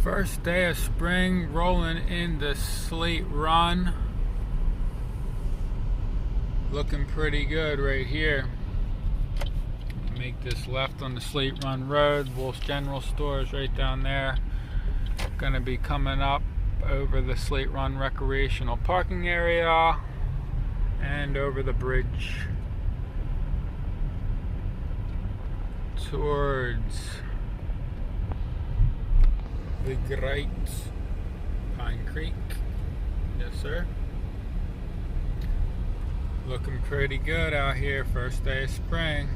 First day of spring, rolling in the Slate Run. Looking pretty good right here. Make this left on the Slate Run Road. Wolf's General Store is right down there. Gonna be coming up over the Slate Run recreational parking area and over the bridge towards the Great Pine Creek. Yes, sir. Looking pretty good out here, first day of spring.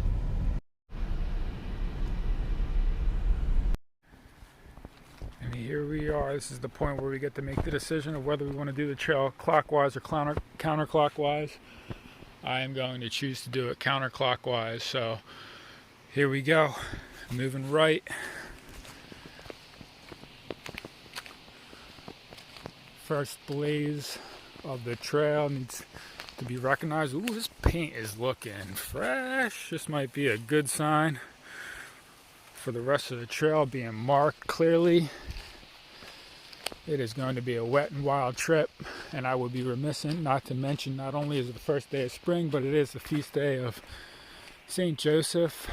And here we are. This is the point where we get to make the decision of whether we want to do the trail clockwise or counterclockwise. I am going to choose to do it counterclockwise, so here we go. Moving right. First blaze of the trail needs to be recognized. Ooh, this paint is looking fresh. This might be a good sign for the rest of the trail being marked clearly. It is going to be a wet and wild trip, and I would be remiss not to mention not only is it the first day of spring, but it is the feast day of St. Joseph,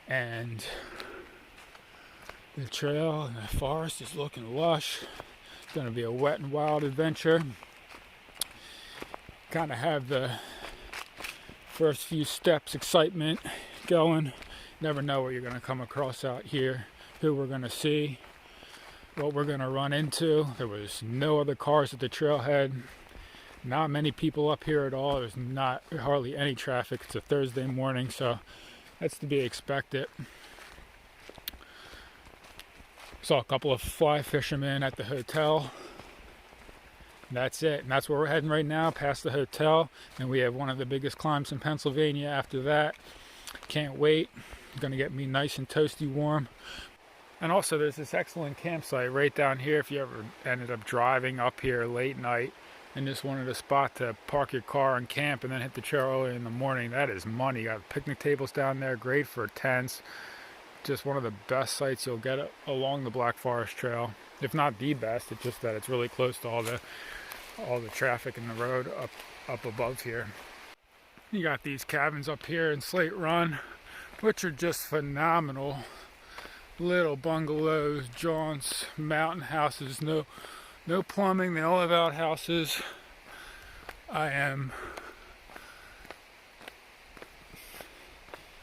and the trail and the forest is looking lush. It's going to be a wet and wild adventure. Kind of have the first few steps excitement going. Never know what you're going to come across out here, who we're going to see, what we're going to run into. There was no other cars at the trailhead. Not many people up here at all. There's not hardly any traffic. It's a Thursday morning, so that's to be expected. Saw a couple of fly fishermen at the hotel. That's it, and that's where we're heading right now, past the hotel, and we have one of the biggest climbs in Pennsylvania after that. Can't wait. It's gonna get me nice and toasty warm. And also there's this excellent campsite right down here if you ever ended up driving up here late night and just wanted a spot to park your car and camp and then hit the trail early in the morning. That is money. You got picnic tables down there, great for tents. Just one of the best sites you'll get along the Black Forest Trail. If not the best, it's just that it's really close to all the traffic in the road up above here. You got these cabins up here in Slate Run, which are just phenomenal. Little bungalows, jaunts, mountain houses, no plumbing. They all have outhouses. I am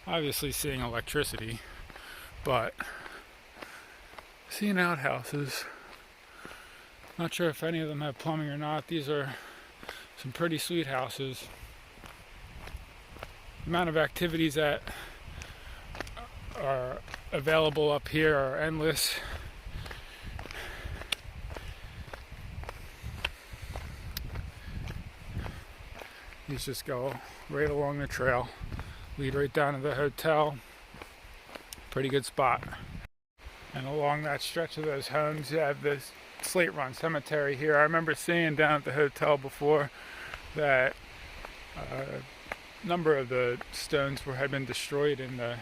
obviously seeing electricity, but seeing outhouses. Not sure if any of them have plumbing or not. These are some pretty sweet houses. The amount of activities that are available up here are endless. These just go right along the trail, lead right down to the hotel. Pretty good spot. And along that stretch of those homes, you have this Slate Run Cemetery here. I remember seeing down at the hotel before that a number of the stones had been destroyed in the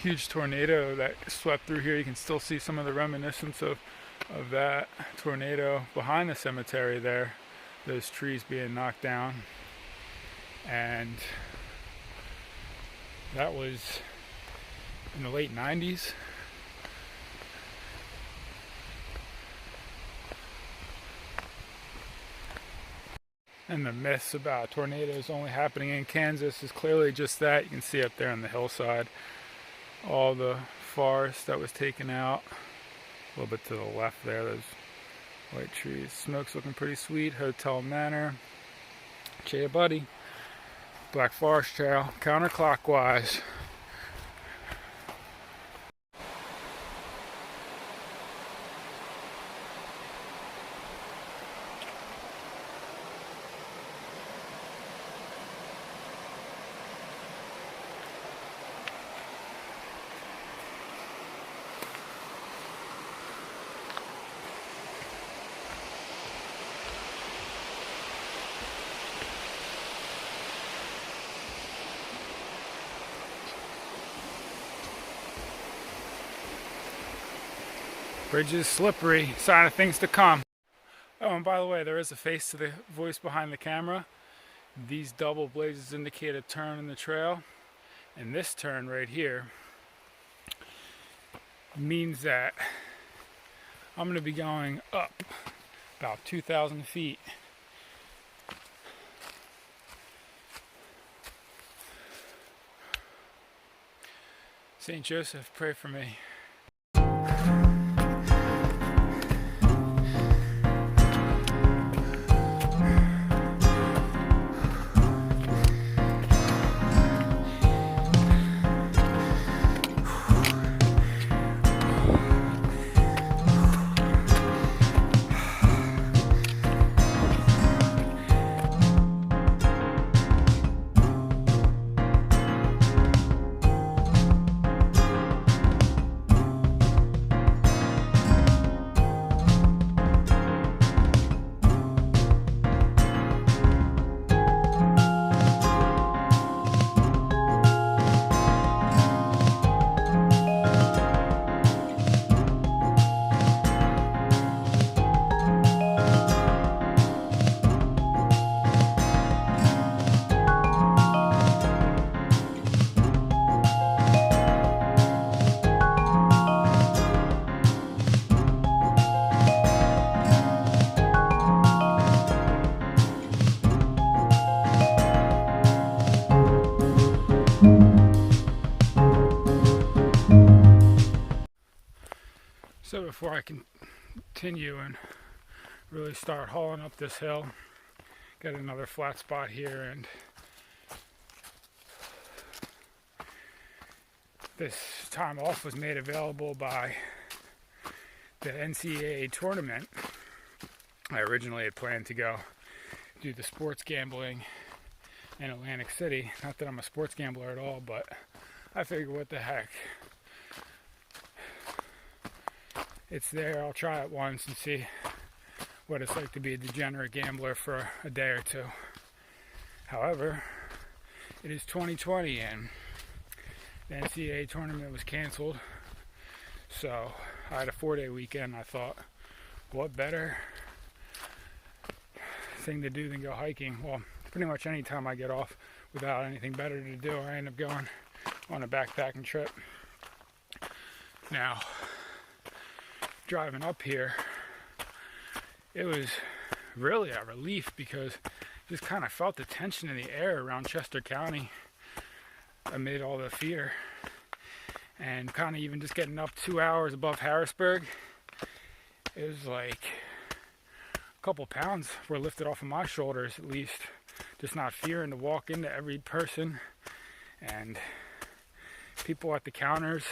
huge tornado that swept through here. You can still see some of the reminiscence of that tornado behind the cemetery there, those trees being knocked down. And that was in the late 90s. And the myths about tornadoes only happening in Kansas is clearly just that. You can see up there on the hillside all the forest that was taken out. A little bit to the left there, those white trees. Smoke's looking pretty sweet. Hotel Manor. Cheer buddy. Black Forest Trail, counterclockwise. Bridge is slippery, sign of things to come. Oh, and by the way, there is a face to the voice behind the camera. These double blazes indicate a turn in the trail, and this turn right here means that I'm going to be going up about 2,000 feet. St. Joseph, pray for me. So before I continue and really start hauling up this hill, got another flat spot here, and this time off was made available by the NCAA tournament. I originally had planned to go do the sports gambling in Atlantic City. Not that I'm a sports gambler at all, but I figured, what the heck. It's there, I'll try it once and see what it's like to be a degenerate gambler for a day or two. However, it is 2020 and the NCAA tournament was canceled, so I had a 4-day weekend. I thought, what better thing to do than go hiking? Well, pretty much any time I get off without anything better to do, I end up going on a backpacking trip. Now, driving up here, it was really a relief because just kind of felt the tension in the air around Chester County amid all the fear, and kind of even just getting up 2 hours above Harrisburg, it was like a couple pounds were lifted off of my shoulders, at least, just not fearing to walk into every person. And people at the counters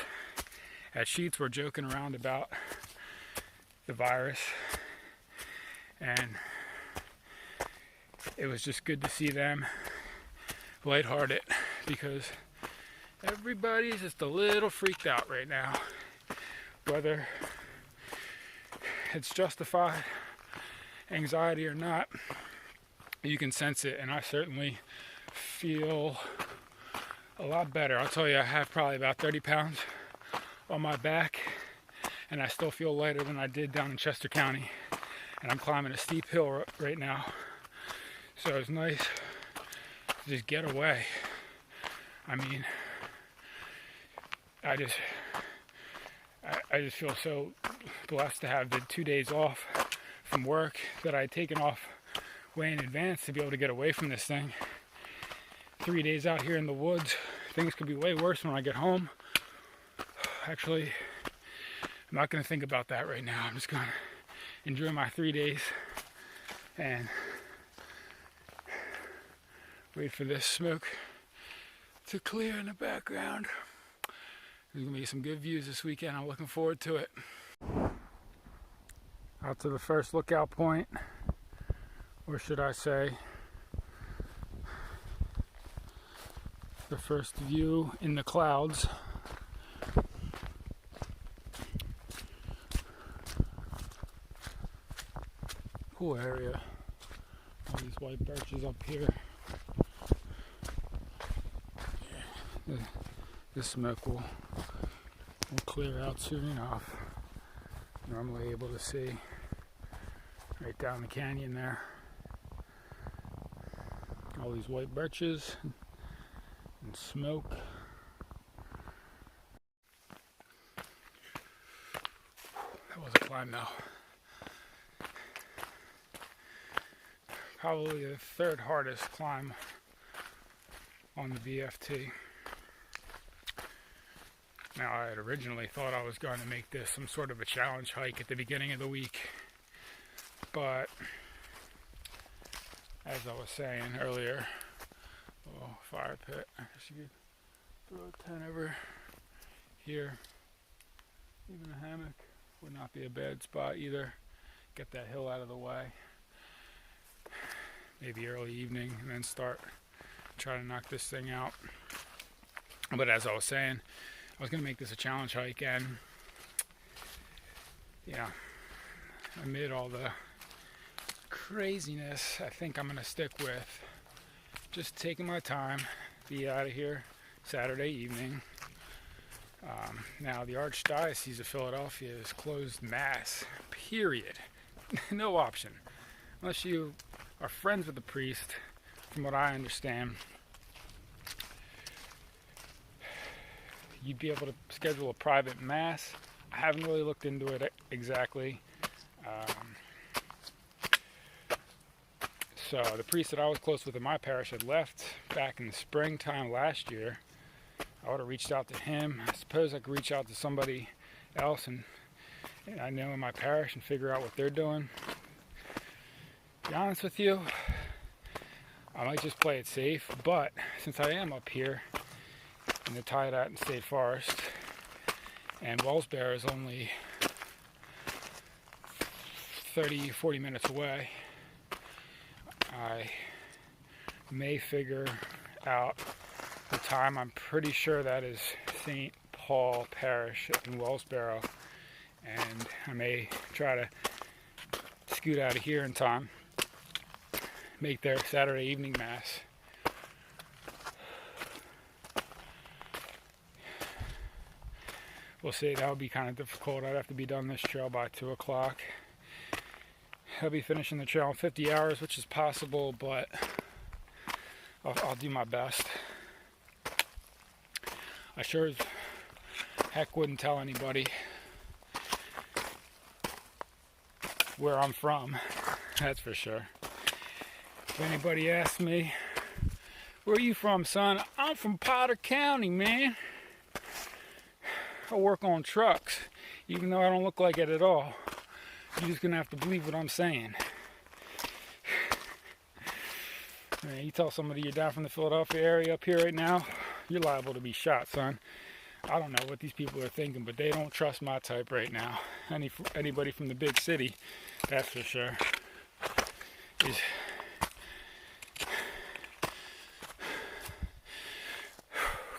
at Sheets were joking around about the virus, and it was just good to see them lighthearted, because everybody's just a little freaked out right now. Whether it's justified anxiety or not, you can sense it, and I certainly feel a lot better. I'll tell you, I have probably about 30 pounds on my back, and I still feel lighter than I did down in Chester County. And I'm climbing a steep hill right now, so it's nice to just get away. I mean, I just feel so blessed to have the 2 days off from work that I had taken off way in advance to be able to get away from this thing. 3 days out here in the woods, things could be way worse when I get home. Actually, I'm not going to think about that right now. I'm just going to enjoy my 3 days and wait for this smoke to clear in the background. There's going to be some good views this weekend. I'm looking forward to it. Out to the first lookout point, or should I say, the first view in the clouds. Cool area. All these white birches up here. Yeah, the smoke will clear out soon enough. normally able to see right down the canyon there. All these white birches and smoke. That was a climb though. Probably the third hardest climb on the VFT. Now, I had originally thought I was going to make this some sort of a challenge hike at the beginning of the week, but as I was saying earlier, fire pit. I guess you could throw a tent over here. Even a hammock would not be a bad spot either. Get that hill out of the way. Maybe early evening, and then try to knock this thing out. But as I was saying, I was going to make this a challenge hike, and yeah, amid all the craziness, I think I'm going to stick with just taking my time, be out of here Saturday evening. Now, the Archdiocese of Philadelphia is closed mass, period. No option. Unless you are friends with the priest, from what I understand, you'd be able to schedule a private mass. I haven't really looked into it exactly. So the priest that I was close with in my parish had left back in the springtime last year. I would have reached out to him. I suppose I could reach out to somebody else and I know in my parish and figure out what they're doing. To be honest with you, I might just play it safe, but since I am up here in the Tidehaven State Forest, and Wellsboro is only 30-40 minutes away, I may figure out the time. I'm pretty sure that is St. Paul Parish in Wellsboro, and I may try to scoot out of here in time, make their Saturday evening mass. We'll see. That would be kind of difficult. I'd have to be done this trail by 2 o'clock. I'll be finishing the trail in 50 hours, which is possible, but I'll do my best. I sure as heck wouldn't tell anybody where I'm from, that's for sure. If anybody asks me, where are you from, son? I'm from Potter County, man. I work on trucks, even though I don't look like it at all. You're just gonna have to believe what I'm saying. Man, you tell somebody you're down from the Philadelphia area up here right now, you're liable to be shot, son. I don't know what these people are thinking, but they don't trust my type right now. Anybody from the big city, that's for sure, is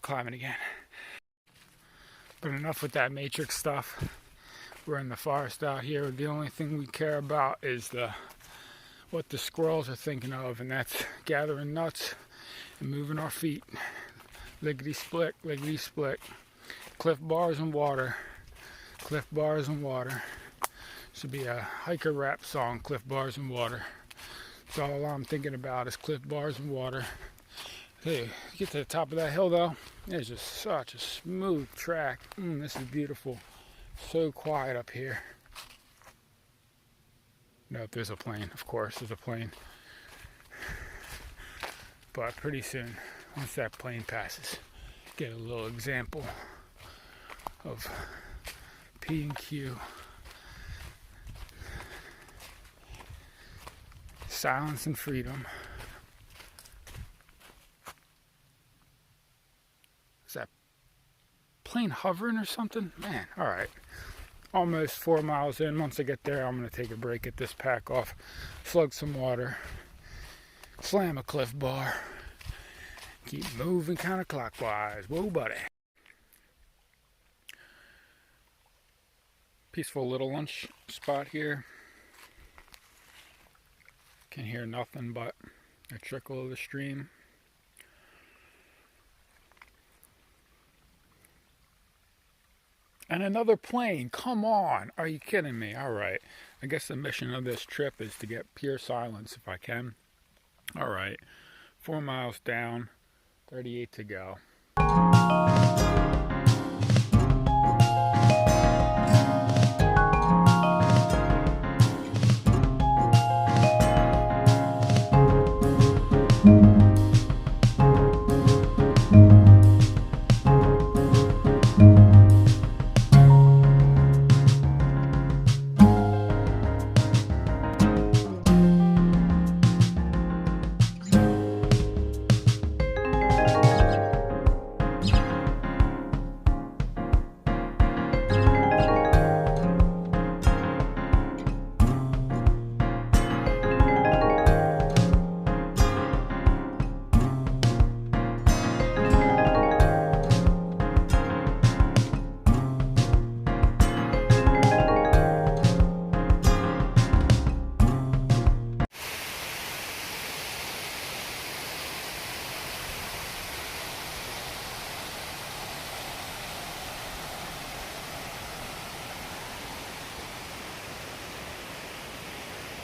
climbing again. But enough with that matrix stuff. We're in the forest out here. The only thing we care about is what the squirrels are thinking of, and that's gathering nuts and moving our feet. Lickety split, lickety split. Cliff bars and water. Cliff bars and water. Should be a hiker rap song, Cliff Bars and Water. That's all I'm thinking about is cliff bars and water. Hey, get to the top of that hill though. There's just such a smooth track. This is beautiful. So quiet up here. Nope, there's a plane. Of course, there's a plane. But pretty soon, once that plane passes, get a little example of P&Q. Silence and freedom. Is that plane hovering or something? Man, alright. Almost 4 miles in. Once I get there, I'm going to take a break, get this pack off, slug some water, slam a cliff bar, keep moving counterclockwise. Whoa, buddy. Peaceful little lunch spot here. Can hear nothing but the trickle of the stream. And another plane. Come on. Are you kidding me? All right. I guess the mission of this trip is to get pure silence if I can. All right. 4 miles down, 38 to go.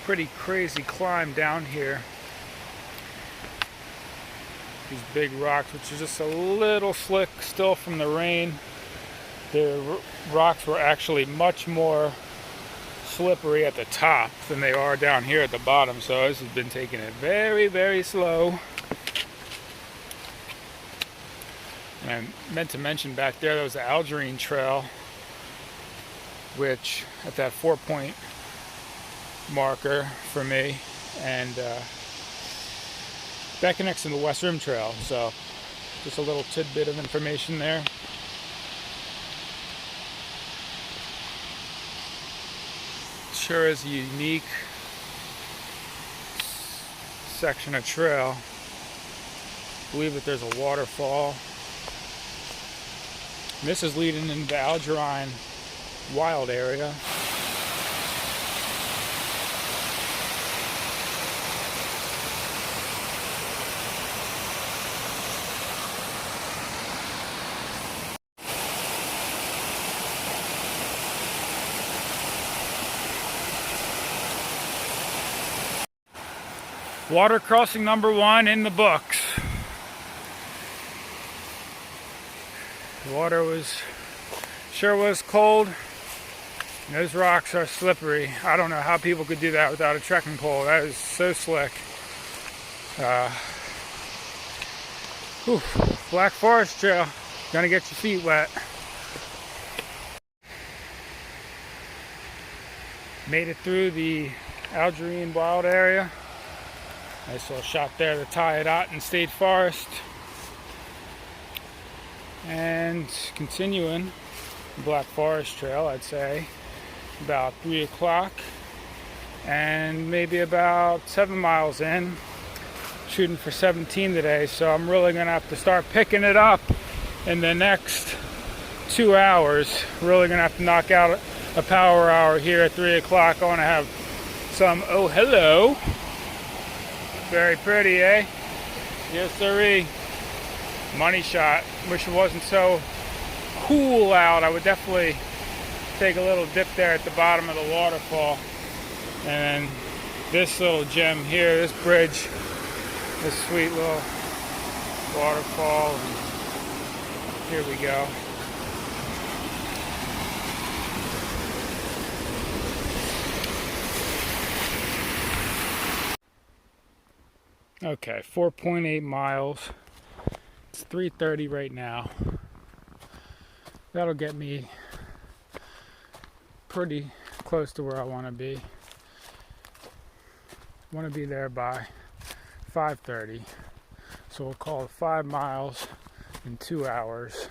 Pretty crazy climb down here. These big rocks, which are just a little slick still from the rain. The rocks were actually much more slippery at the top than they are down here at the bottom, so this has been taking it very, very slow. And I meant to mention back there was the Algerine Trail, which at that 4-point marker for me, and that connects to the West Rim Trail, so just a little tidbit of information there. Sure is a unique section of trail. I believe that there's a waterfall. And this is leading into the Algerine Wild area. Water crossing number 1 in the books. The water sure was cold. And those rocks are slippery. I don't know how people could do that without a trekking pole. That is so slick. Black Forest Trail. Gonna get your feet wet. Made it through the Algerine Wild area. Nice little shot there to tie it out in State Forest. And continuing Black Forest Trail, I'd say about 3 o'clock, and maybe about 7 miles in. Shooting for 17 today, so I'm really gonna have to start picking it up in the next 2 hours. Really gonna have to knock out a power hour here at 3 o'clock. I wanna have some, oh hello. Very pretty, eh? Yes, sirree. Money shot. Wish it wasn't so cool out. I would definitely take a little dip there at the bottom of the waterfall. And then this little gem here, this bridge, this sweet little waterfall. And here we go. Okay, 4.8 miles. It's 3:30 right now. That'll get me pretty close to where I want to be. I want to be there by 5:30. So we'll call it 5 miles in 2 hours.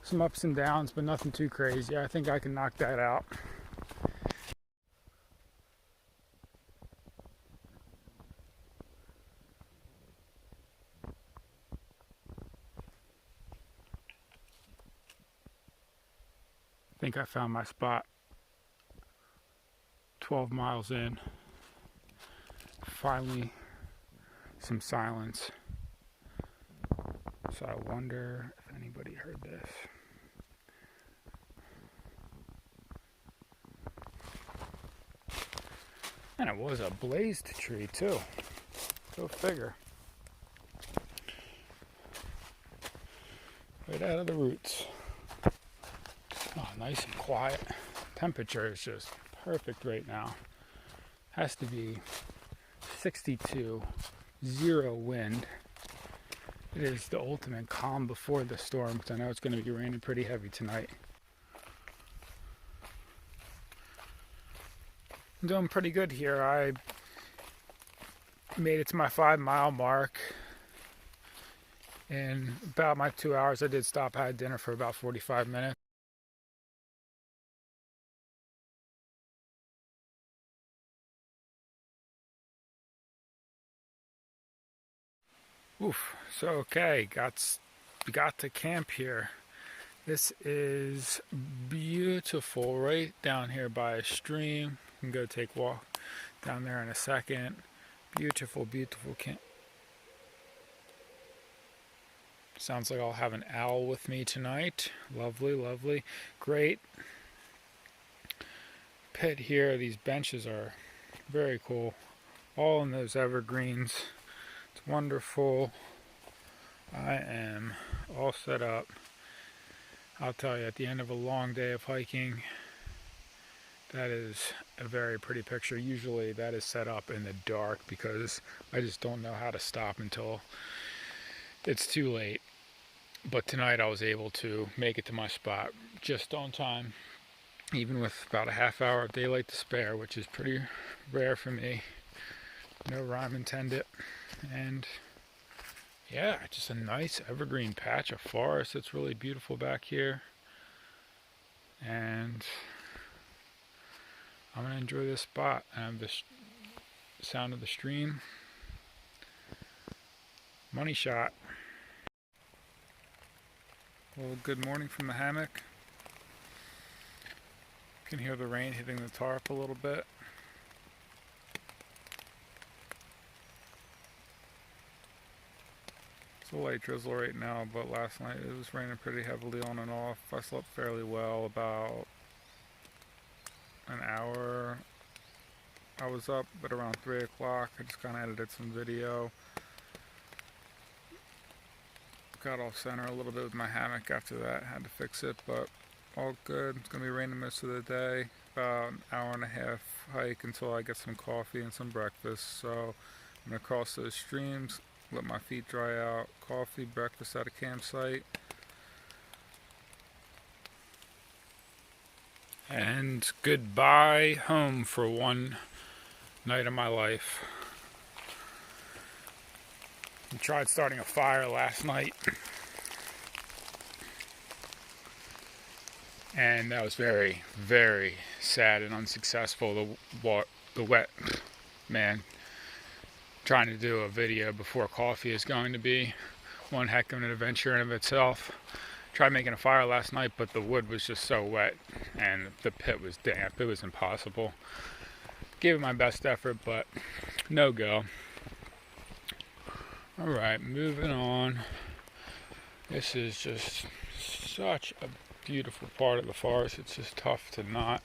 Some ups and downs, but nothing too crazy. I think I can knock that out. I think I found my spot. 12 miles in. Finally, some silence. So I wonder if anybody Nobody heard this. And it was a blazed tree too. Go figure. Right out of the roots. Oh, nice and quiet. Temperature is just perfect right now. Has to be 62, 0 wind. It is the ultimate calm before the storm, because I know it's going to be raining pretty heavy tonight. I'm doing pretty good here. I made it to my 5-mile mark in about my 2 hours. I did stop, had dinner for about 45 minutes. Oof. So okay, got to camp here. This is beautiful, right down here by a stream. You can go take a walk down there in a second. Beautiful, beautiful camp. Sounds like I'll have an owl with me tonight. Lovely, lovely. Great pit here. These benches are very cool. All in those evergreens. It's wonderful. I am all set up. I'll tell you, at the end of a long day of hiking, that is a very pretty picture. Usually that is set up in the dark because I just don't know how to stop until it's too late. But tonight I was able to make it to my spot just on time, even with about a half hour of daylight to spare, which is pretty rare for me. No rhyme intended. And yeah, just a nice evergreen patch of forest. It's really beautiful back here. And I'm going to enjoy this spot. I have the sound of the stream. Money shot. Well, good morning from the hammock. You can hear the rain hitting the tarp a little bit. It's a light drizzle right now, but last night it was raining pretty heavily on and off. I slept fairly well, about an hour. I was up at around 3 o'clock. I just kind of edited some video. Got off center a little bit with my hammock after that. Had to fix it, but all good. It's going to be raining most of the day. About an hour and a half hike until I get some coffee and some breakfast. So I'm going to cross those streams, let my feet dry out, coffee, breakfast at a campsite. And goodbye home for one night of my life. I tried starting a fire last night, and that was very, very sad and unsuccessful. The wet, man, trying to do a video before coffee is going to be one heck of an adventure in of itself. Tried making a fire last night, but the wood was just so wet and the pit was damp. It was impossible. Gave it my best effort, but no go. Alright, moving on. This is just such a beautiful part of the forest. It's just tough to not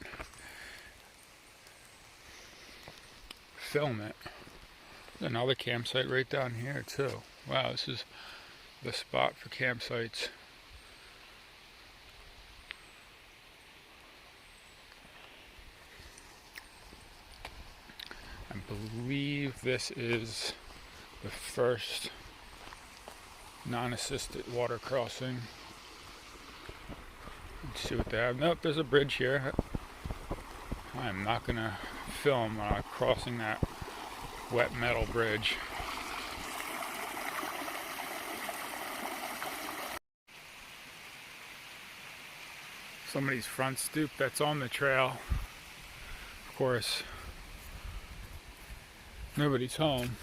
film it. There's another campsite right down here too. Wow, this is the spot for campsites. I believe this is the first non-assisted water crossing. Let's see what they have. Nope, there's a bridge here. I'm not gonna film crossing that wet metal bridge. Somebody's front stoop that's on the trail. Of course, nobody's home.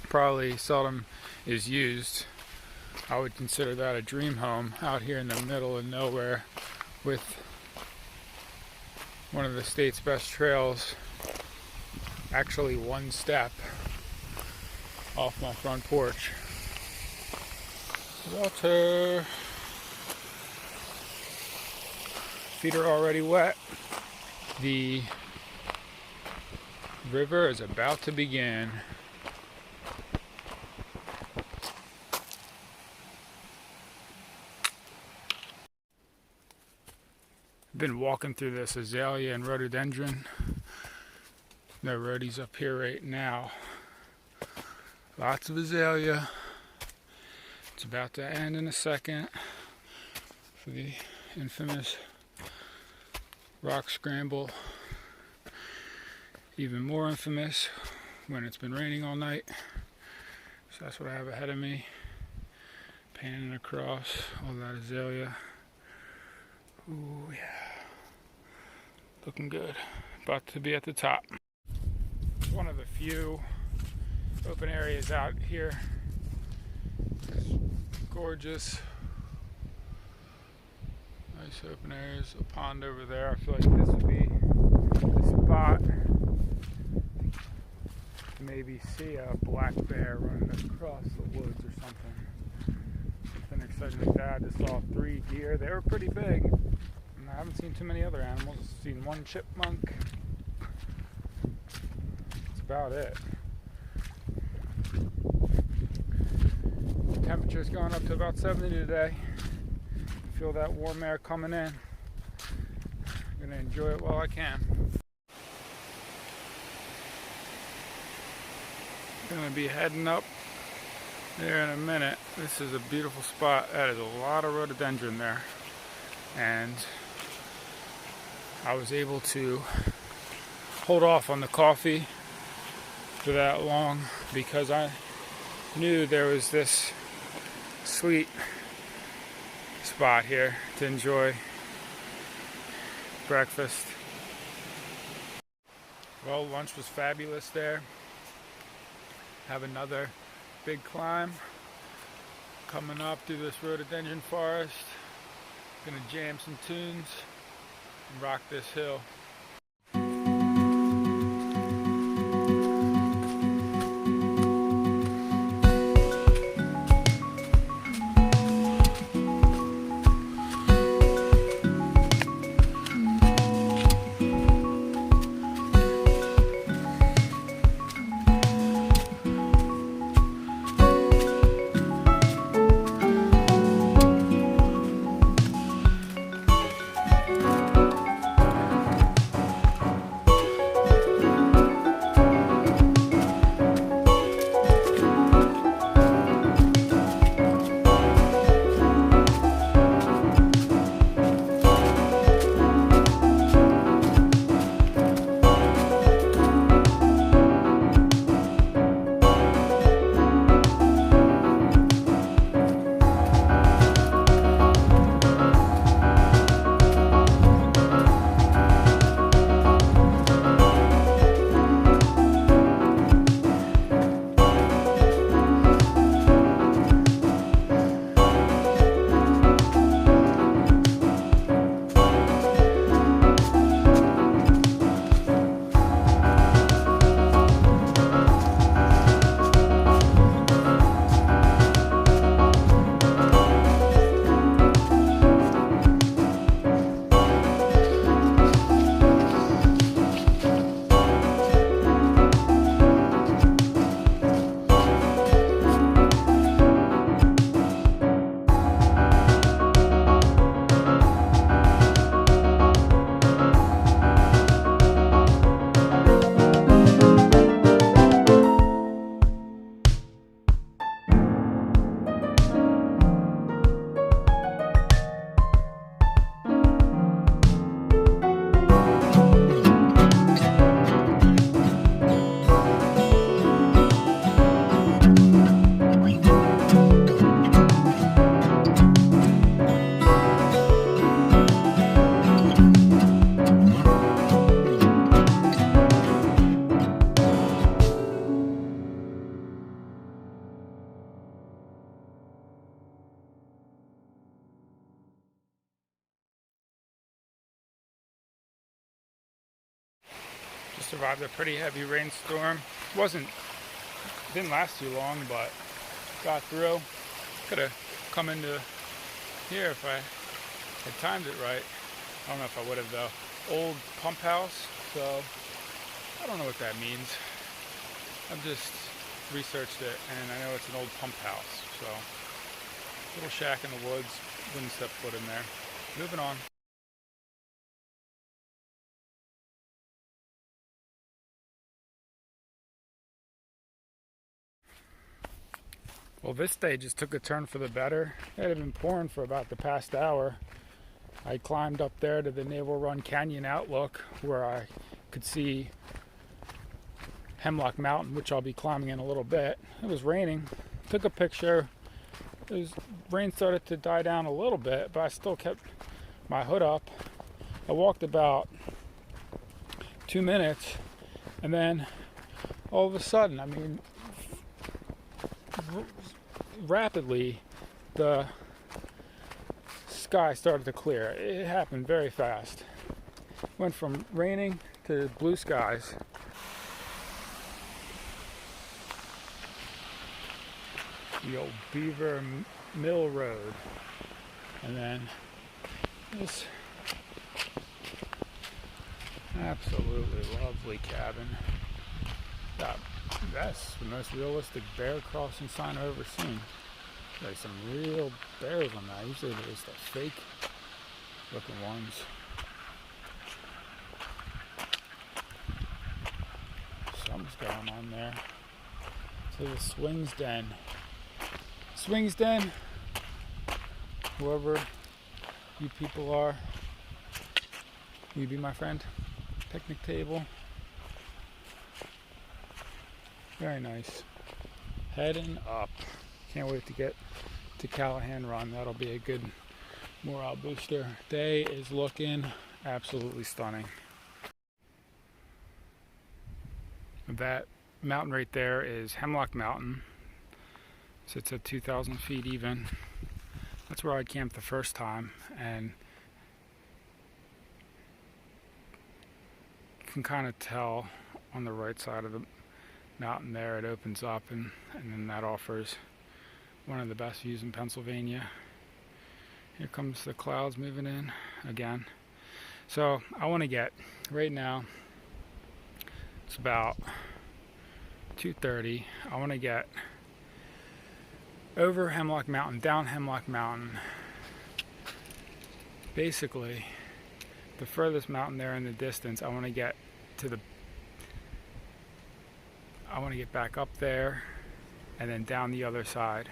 Probably seldom is used. I would consider that a dream home out here in the middle of nowhere with one of the state's best trails, actually one step off my front porch. Water. Feet are already wet. The river is about to begin. I've been walking through this azalea and rhododendron. No rhodies up here right now. Lots of azalea. It's about to end in a second for the infamous rock scramble. Even more infamous when it's been raining all night. So that's what I have ahead of me. Panning across all that azalea. Ooh, yeah. Looking good. About to be at the top. It's one of the few open areas out here. It's gorgeous. Nice open areas. A pond over there. I feel like this would be the spot to maybe see a black bear running across the woods or something. Something exciting like that. I just saw 3 deer. They were pretty big. And I haven't seen too many other animals. I've seen 1 chipmunk. That's about it. The temperature's going up to about 70 today. Feel that warm air coming in. I'm gonna enjoy it while I can. Gonna be heading up there in a minute. This is a beautiful spot. That is a lot of rhododendron there. And I was able to hold off on the coffee for that long because I knew there was this sweet spot here to enjoy breakfast. Well, lunch was fabulous there. Have another big climb coming up through this rhododendron forest. Gonna jam some tunes and rock this hill. Survived a pretty heavy rainstorm. Didn't last too long, but got through. Could have come into here if I had timed it right. I don't know if I would have though. Old pump house, so I don't know what that means. I've just researched it and I know it's an old pump house. So little shack in the woods, wouldn't step foot in there. Moving on. Well, this day just took a turn for the better. It had been pouring for about the past hour. I climbed up there to the Naval Run Canyon outlook where I could see Hemlock Mountain, which I'll be climbing in a little bit. It was raining. Took a picture. Rain started to die down a little bit, but I still kept my hood up. I walked about 2 minutes, and then all of a sudden, I mean, rapidly, the sky started to clear. It happened very fast. Went from raining to blue skies. The old Beaver Mill Road. And then this absolutely lovely cabin. That's the most realistic bear crossing sign I've ever seen. There's some real bears on that. Usually there's the fake looking ones. Something's going on there. So the Swings Den. Swings Den, whoever you people are, will you be my friend? Picnic table. Very nice. Heading up. Can't wait to get to Callahan Run. That'll be a good morale booster. Day is looking absolutely stunning. That mountain right there is Hemlock Mountain. Sits at 2,000 feet even. That's where I camped the first time, and you can kind of tell on the right side of the mountain there it opens up, and then that offers one of the best views in Pennsylvania. Here comes the clouds moving in again. So I want to get, right now it's about 2:30. I want to get over Hemlock Mountain, down Hemlock Mountain. Basically the furthest mountain there in the distance. I want to get back up there and then down the other side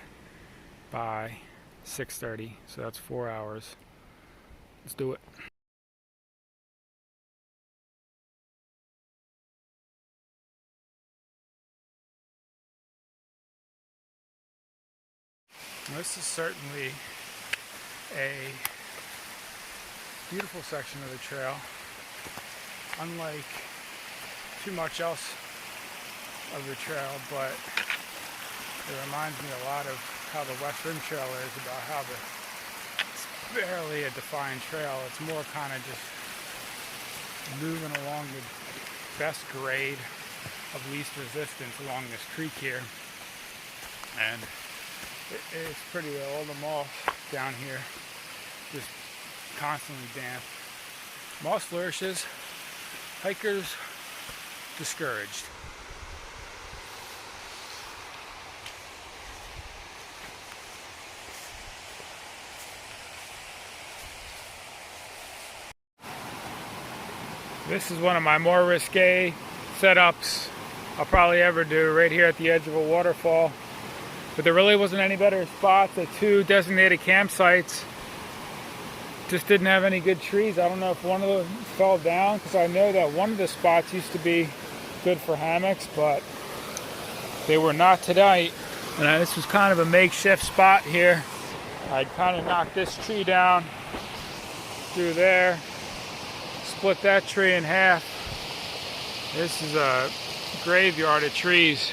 by 6:30. So that's 4 hours. Let's do it. This is certainly a beautiful section of the trail. Unlike too much else of the trail, but it reminds me a lot of how the West Rim Trail is, about how it's barely a defined trail. It's more kind of just moving along the best grade of least resistance along this creek here. And it's pretty all the moss down here, just constantly damp. Moss flourishes, hikers discouraged. This is one of my more risque setups I'll probably ever do, right here at the edge of a waterfall. But there really wasn't any better spots. The two designated campsites just didn't have any good trees. I don't know if one of them fell down, because I know that one of the spots used to be good for hammocks, but they were not tonight. And this was kind of a makeshift spot here. I'd kind of knocked this tree down through there, split that tree in half. This is a graveyard of trees.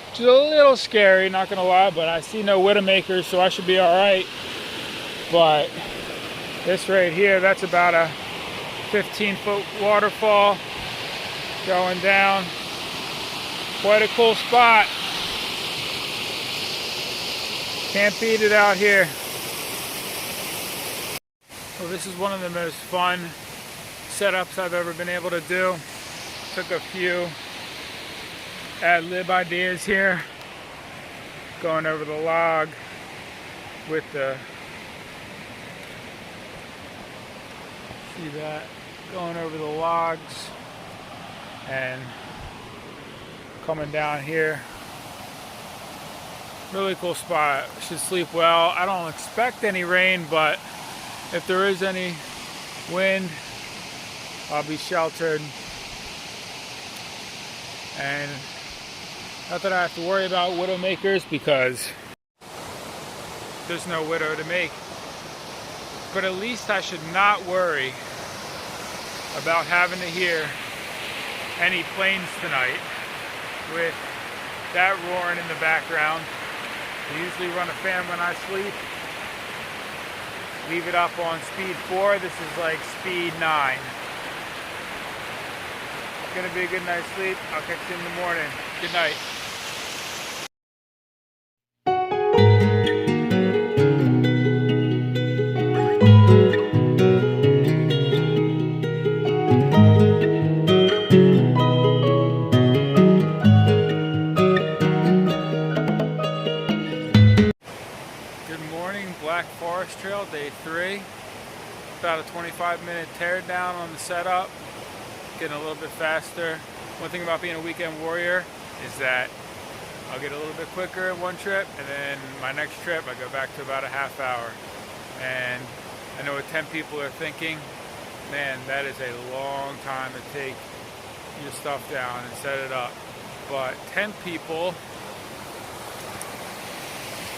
Which is a little scary, not gonna lie, but I see no widowmakers, so I should be all right. But this right here, that's about a 15-foot waterfall going down. Quite a cool spot. Can't beat it out here. Well, this is one of the most fun setups I've ever been able to do. Took a few ad-lib ideas here. Going over the log with the, see that? Going over the logs and coming down here. Really cool spot. Should sleep well. I don't expect any rain, but if there is any wind, I'll be sheltered. And not that I have to worry about widowmakers because there's no widow to make. But at least I should not worry about having to hear any planes tonight with that roaring in the background. I usually run a fan when I sleep. Leave it up on speed 4. This is like speed 9. It's gonna be a good night's sleep. I'll catch you in the morning. Good night. Trail day 3, about a 25-minute tear down on the setup, getting a little bit faster. One thing about being a weekend warrior is that I'll get a little bit quicker in one trip, and then my next trip I go back to about a half hour. And I know what 10 people are thinking, man, that is a long time to take your stuff down and set it up. But 10 people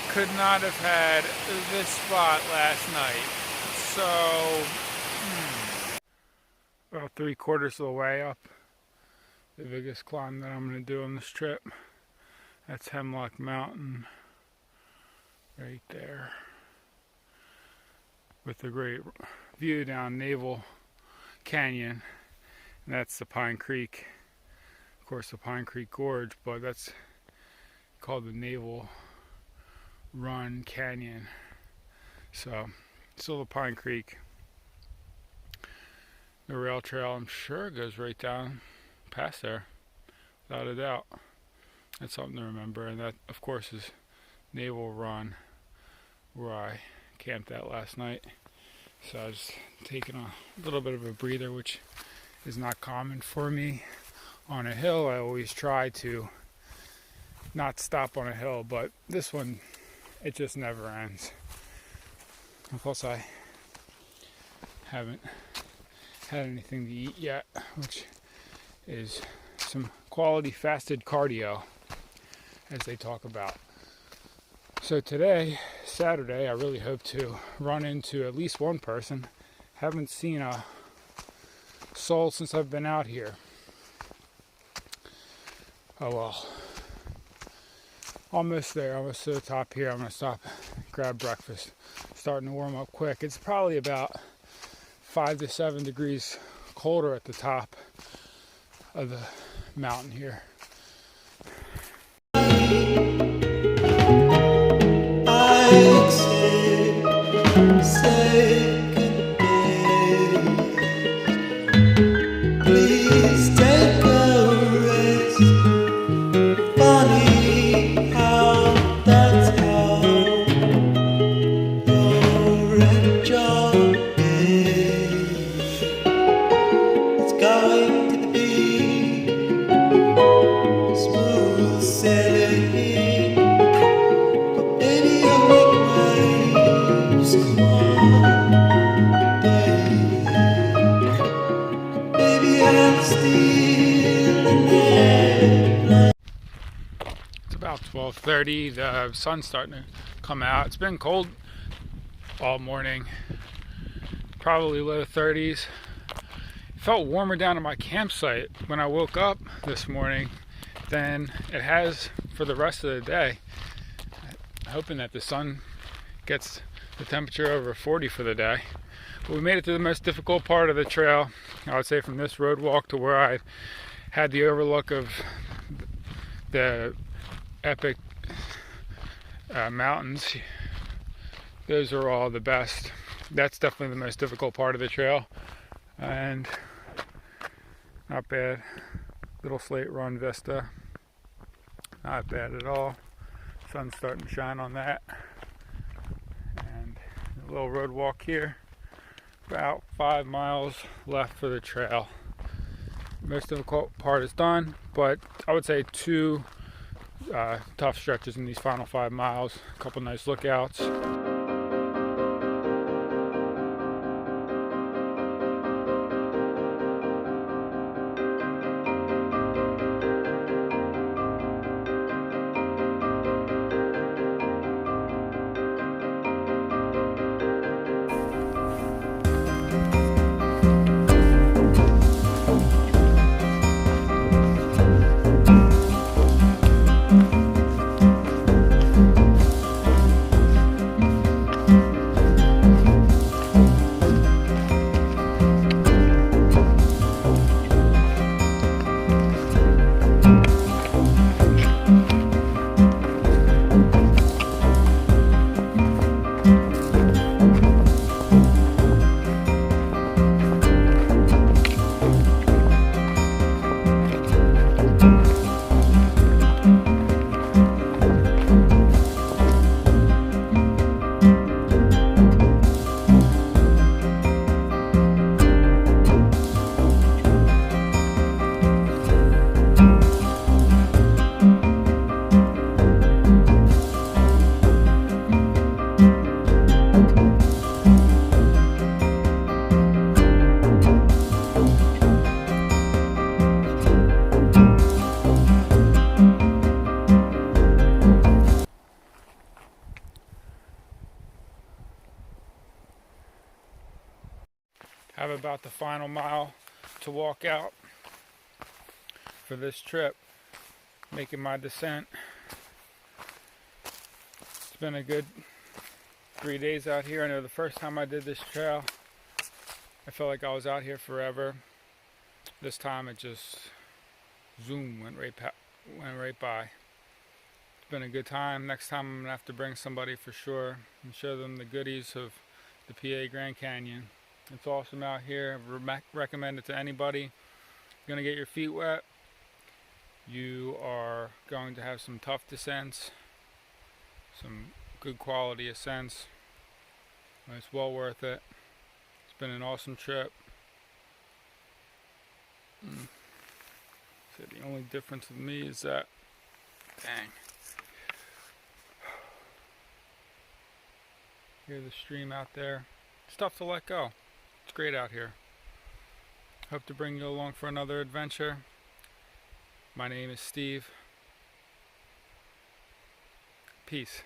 could not have had this spot last night. So, about 3/4 of the way up the biggest climb that I'm going to do on this trip. That's Hemlock Mountain right there with a great view down Naval Canyon. And that's the Pine Creek, of course, the Pine Creek Gorge, but that's called the Naval Run Canyon. So still the Pine Creek. The rail trail, I'm sure, goes right down past there, without a doubt. That's something to remember. And that, of course, is Naval Run, where I camped at last night. So I was taking a little bit of a breather, which is not common for me on a hill. I always try to not stop on a hill, but this one, it just never ends. And plus, I haven't had anything to eat yet, which is some quality fasted cardio, as they talk about. So today, Saturday, I really hope to run into at least one person. Haven't seen a soul since I've been out here. Oh well. Almost there, almost to the top here. I'm going to stop, grab breakfast. Starting to warm up quick. It's probably about 5 to 7 degrees colder at the top of the mountain here. It's about 12:30. The sun's starting to come out. It's been cold all morning, probably low 30s. It felt warmer down at my campsite when I woke up this morning than it has for the rest of the day. I'm hoping that the sun gets the temperature over 40 for the day. But we made it to the most difficult part of the trail, I would say, from this road walk to where I had the overlook of the epic mountains. Those are all the best. That's definitely the most difficult part of the trail, and not bad. Little slate run vista, not bad at all. Sun's starting to shine on that, and a little road walk here. About 5 miles left for the trail. Most difficult part is done, but I would say two tough stretches in these final 5 miles. A couple nice lookouts. Have about the final mile to walk out for this trip, making my descent. It's been a good 3 days out here. I know the first time I did this trail, I felt like I was out here forever. This time it just went right by. It's been a good time. Next time I'm gonna have to bring somebody for sure and show them the goodies of the PA Grand Canyon. It's awesome out here. I recommend it to anybody. You're gonna get your feet wet. You are going to have some tough descents, some good quality ascents. It's well worth it. It's been an awesome trip. So the only difference with me is that, dang. Hear the stream out there. It's tough to let go. It's great out here. Hope to bring you along for another adventure. My name is Steve. Peace.